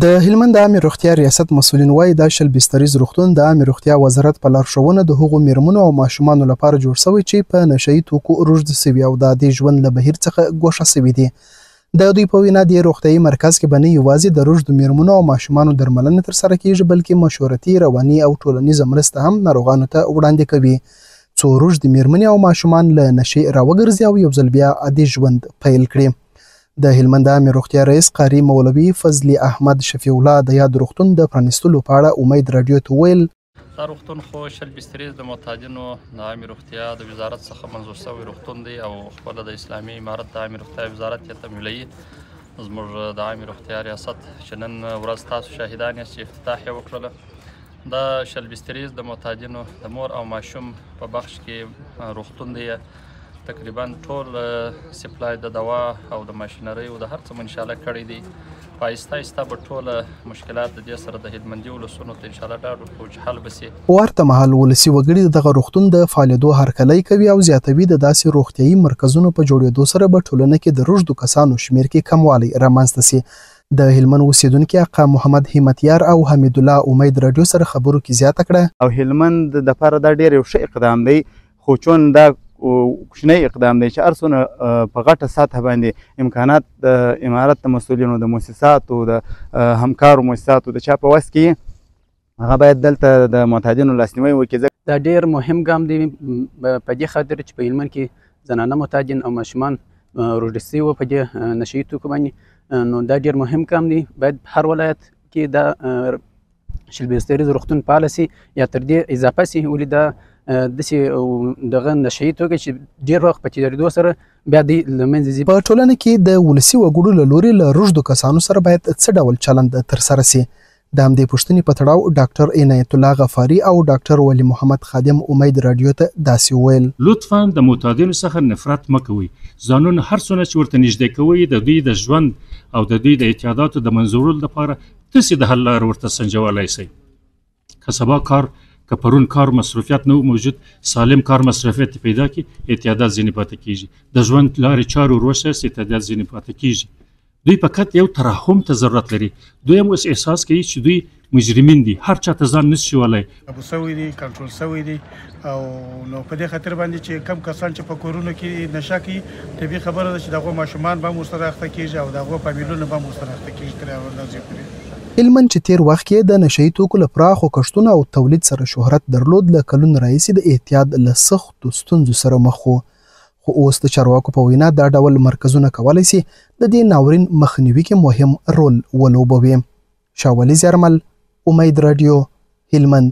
د هلمند عامه روغتیا ریاست مسؤلین وایي دا شل بستریز روغتون د عامه روغتیا وزارت په لارښوونه د هغو میرمنو او ماشومانو لپاره جوړ شوی چې په نشهیي توکو روږدي سوي او د عادي ژوند له بهیر څخه ګوښه سوي دي. د دوی په وینا د روغتیايي مرکز کې به نه یوازې د روږدو میرمنو او ماشومانو درملنه ترسره کیږي بلکې مشورتي رواني او ټولنیزه مرسته هم ناروغانو ته وړاندې کوي. څو روږدې میرمنې او ماشومان له نشې راوګرځي او یو ځل بیا عادي ژوند پیل کړي. د هلمند عامه روغتیا رئیس قاری مولوي فضلي احمد شفیع الله د یاد روغتون د پرانیستلو په اړه امید راډیو ته ویل دا روغتون خو شل بستریز د محتاجینو د عامه روغتیا د وزارت څخه منظور شوی روغتون دی او خپل د اسلامي امارت د عامه روغتیا وزارت یې تمویلوي. زموږ د عامه روغتیا ریاست چې نن ورځ تاسو شاهدان یاست چې افتتاح یې وکړله. دا شل بستریز د محتاجینو د مور او ماشوم په بخش کې روغتون دی. تقریبا ټول سپلای د دوا او د ماشینرۍ او د هر څه انشاءالله کړی دی. په آهسته آهسته به ټوله مشکلات د دې سره د هلمندي ولسونو ته انشاءالله ډاډ ورکوو چې حل به سي. ورته مهال ولسي وګړي دغه روغتون د فعالیدو هرکلی کوي او زیاتوي د داسې روغتیايي مرکزونو په جوړېدو سره به ټولنه کې د روږدو کسانو شمېر کې کموالی رامنځته سي. د هلمند اوسیدونکي آقا محمد همتیار او حمید الله امید راډیو سره خبرو کې زیاته کړه. او هلمند دپاره دا ډېر یو ښه اقدام دی خو چون دا کوچنی اقدام دی چې هر څونه په غټه سطحه باندې امکانات د امارت د مسؤلینو د مؤسساتو د همکارو مؤسساتو د چا په وس کې هغه باید دلته د محتاجینو لاسنیوی وکړي. دا ډېر مهم ګام دی په دې خاطر چې په هلمند کې زنانه محتاجین او ماشومان روږدي سوي وو په دې نشهیي توکو باندې. نو دا ډېر مهم ګام دی. باید هر ولایت کې دا شل بستریز روغتون فعاله سي یا تر دې اضافه سي. ولې دا داسې دغه نشهیي توکي چې ډېر وخت په تېرېدو سره بیا دوی له منځه ځي. په ټولنه کې د ولسي وګړو له لوري له روږدو کسانو سره باید څه ډول چلند ترسره سي. د همدې پوښتنې په تړاو ډاکټر عنایت الله غفاري او ډاکټر ولی محمد خادم امید راډیو ته داسې وویل لطفا د معتادینو څخه نفرت مه کوئ. ځانونه هر څونه چې ورته نږدې کوئ د دوی د ژوند او د دوی د اعتیاداتو د منځورولو لپاره تاسې د حل لاره ورته سنجولی شئ. که سبا کار که پرون کار مصروفیت نه موجود سالم کار مصروفیت پیدا کی اعتیادات ځینې پاتې کیږي. د ژوند لارې چارو وروسته اعتیادات ځینې پاتې کیږي. دوی فقط یو ترحم ته ضرورت لري. دوی هم اوس احساس کوي چې دوی مجرمین دي هر چا ته ځان نشي ولی ابو سوي دي کنټرول سوي دي او نو په دې خاطر باندې چې کم کسان چې په کورونو کې نشه کوي طبیعي خبره ده چې دغه ماشومان به هم ورسره اخته کیږي او دغه فامیلونه به هم ورسره اخته کیږي تر اندازې پورې. هلمند چې تیر وخت کې د نشهیي توکو له پراخو کښتونو او تولید سره شهرت درلود له کلونو راهیسې د اعتیاد له سختو ستونزو سره مخ و. خو اوس د چارواکو په وینا دا ډول مرکزونه کولی سي د دې ناورین مخنیوي کې مهم رول ولوبوي. شاولي زیارمل امید راډیو هلمند.